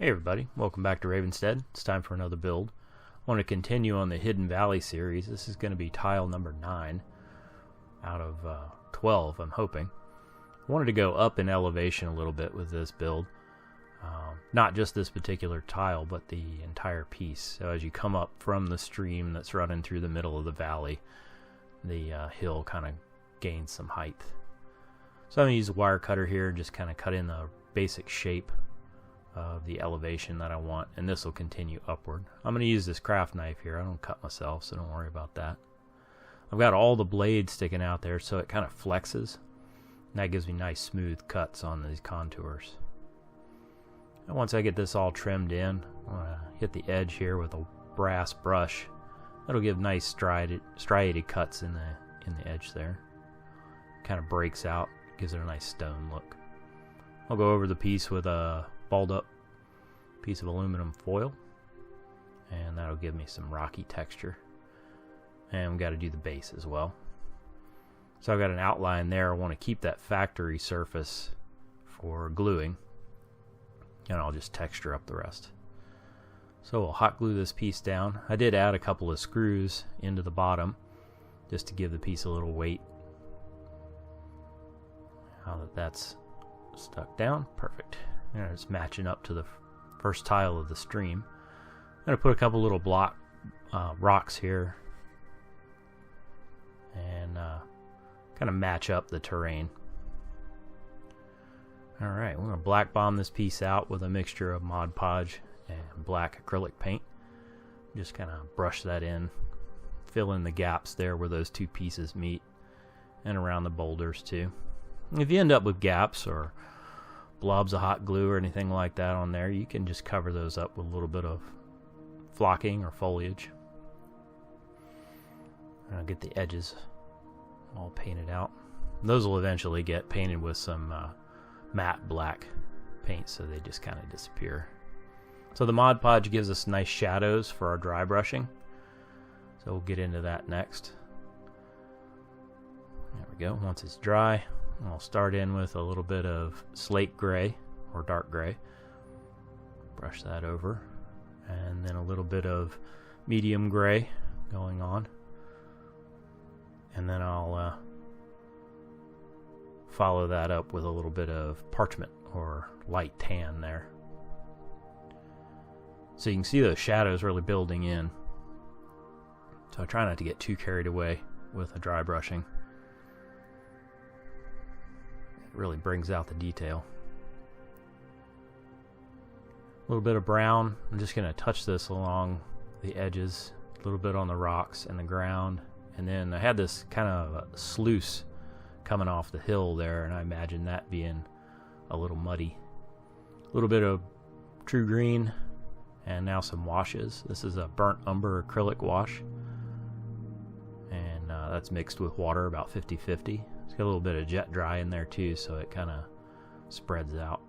Hey everybody, welcome back to Ravenstead. It's time for another build. I want to continue on the Hidden Valley series. This is going to be tile number 9 out of 12, I'm hoping. I wanted to go up in elevation a little bit with this build. Not just this particular tile, but the entire piece. So as you come up from the stream that's running through the middle of the valley, the hill kind of gains some height. So I'm going to use a wire cutter here and just kind of cut in the basic shape of the elevation that I want, and this will continue upward. I'm going to use this craft knife here. I don't cut myself, so don't worry about that. I've got all the blades sticking out there, so it kind of flexes, and that gives me nice smooth cuts on these contours. And once I get this all trimmed in, I'm going to hit the edge here with a brass brush. That'll give nice striated cuts in the edge there. Kind of breaks out, gives it a nice stone look. I'll go over the piece with a balled up piece of aluminum foil, and that'll give me some rocky texture. And we got to do the base as well. So I've got an outline there. I want to keep that factory surface for gluing, and I'll just texture up the rest. So we'll hot glue this piece down. I did add a couple of screws into the bottom just to give the piece a little weight. Now that that's stuck down, perfect. And it's matching up to the first tile of the stream. I'm going to put a couple little block rocks here and kind of match up the terrain. Alright, we're going to black bomb this piece out with a mixture of Mod Podge and black acrylic paint. Just kind of brush that in, fill in the gaps there where those two pieces meet, and around the boulders too. If you end up with gaps or blobs of hot glue or anything like that on there, you can just cover those up with a little bit of flocking or foliage. I'll get the edges all painted out. Those will eventually get painted with some matte black paint, so they just kind of disappear. So the Mod Podge gives us nice shadows for our dry brushing, so we'll get into that next. There we go. Once it's dry, I'll start in with a little bit of slate gray or dark gray. Brush that over. And then a little bit of medium gray going on. And then I'll follow that up with a little bit of parchment or light tan there. So you can see those shadows really building in. So I try not to get too carried away with the dry brushing. Really brings out the detail. A little bit of brown. I'm just going to touch this along the edges, a little bit on the rocks and the ground, and then I had this kind of a sluice coming off the hill there, and I imagine that being a little muddy. A little bit of true green, and now some washes. This is a burnt umber acrylic wash, and that's mixed with water about 50-50. It's got a little bit of jet dry in there too, so it kind of spreads out.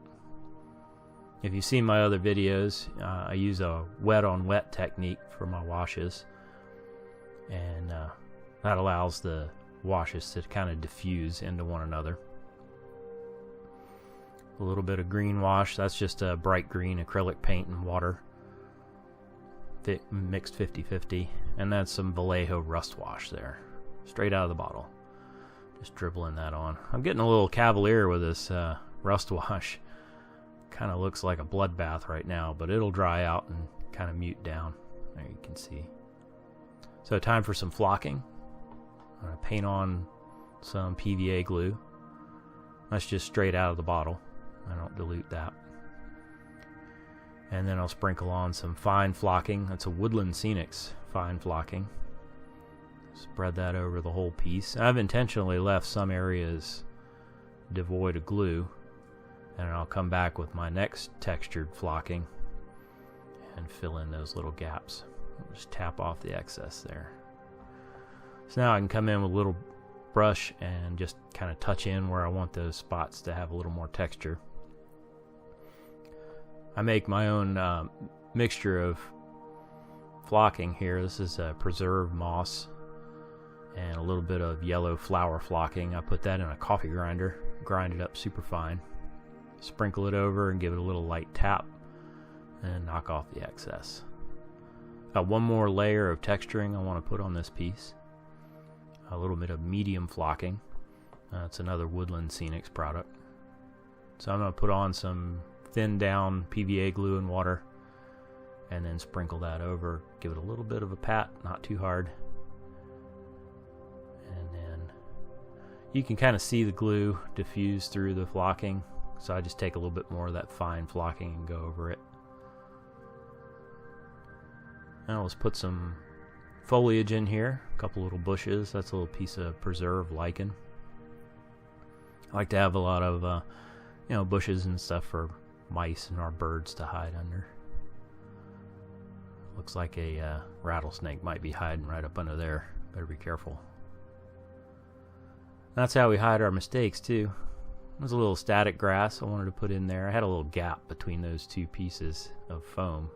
If you've seen my other videos, I use a wet on wet technique for my washes, and that allows the washes to kind of diffuse into one another. A little bit of green wash, that's just a bright green acrylic paint and water mixed 50-50, and that's some Vallejo rust wash there, straight out of the bottle. Just dribbling that on. I'm getting a little cavalier with this rust wash. Kind of looks like a bloodbath right now, but it'll dry out and kind of mute down. There you can see. So time for some flocking. I'm going to paint on some PVA glue. That's just straight out of the bottle. I don't dilute that. And then I'll sprinkle on some fine flocking. That's a Woodland Scenics fine flocking. Spread that over the whole piece. I've intentionally left some areas devoid of glue, and I'll come back with my next textured flocking and fill in those little gaps. I'll just tap off the excess there. So now I can come in with a little brush and just kind of touch in where I want those spots to have a little more texture. I make my own mixture of flocking here. This is a preserved moss and a little bit of yellow flower flocking. I put that in a coffee grinder, grind it up super fine, sprinkle it over and give it a little light tap, and knock off the excess. Got one more layer of texturing I want to put on this piece. A little bit of medium flocking. It's another Woodland Scenics product. So I'm going to put on some thinned down PVA glue and water, and then sprinkle that over. Give it a little bit of a pat, not too hard. And then you can kind of see the glue diffuse through the flocking. So I just take a little bit more of that fine flocking and go over it. Now let's put some foliage in here. A couple little bushes. That's a little piece of preserved lichen. I like to have a lot of bushes and stuff for mice and our birds to hide under. Looks like a rattlesnake might be hiding right up under there. Better be careful. That's how we hide our mistakes too. There's a little static grass I wanted to put in there. I had a little gap between those two pieces of foam.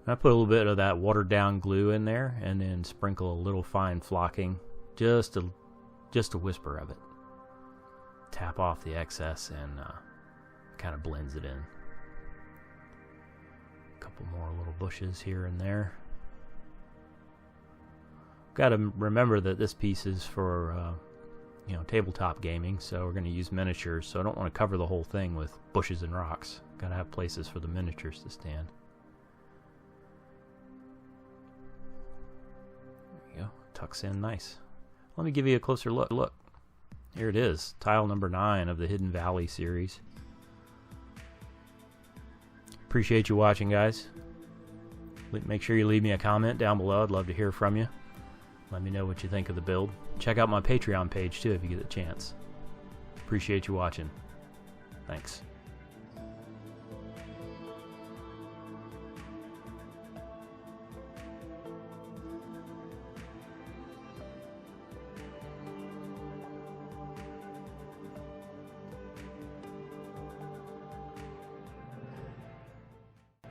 I put a little bit of that watered down glue in there, and then sprinkle a little fine flocking, just a whisper of it. Tap off the excess and kind of blends it in. A couple more little bushes here and there. Got to remember that this piece is for tabletop gaming, so we're going to use miniatures, so I don't want to cover the whole thing with bushes and rocks. Got to have places for the miniatures to stand. There you go. Tucks in nice. Let me give you a closer look. Look. Here it is. Tile number 9 of the Hidden Valley series. Appreciate you watching, guys. Make sure you leave me a comment down below. I'd love to hear from you. Let me know what you think of the build. Check out my Patreon page too if you get a chance. Appreciate you watching. Thanks.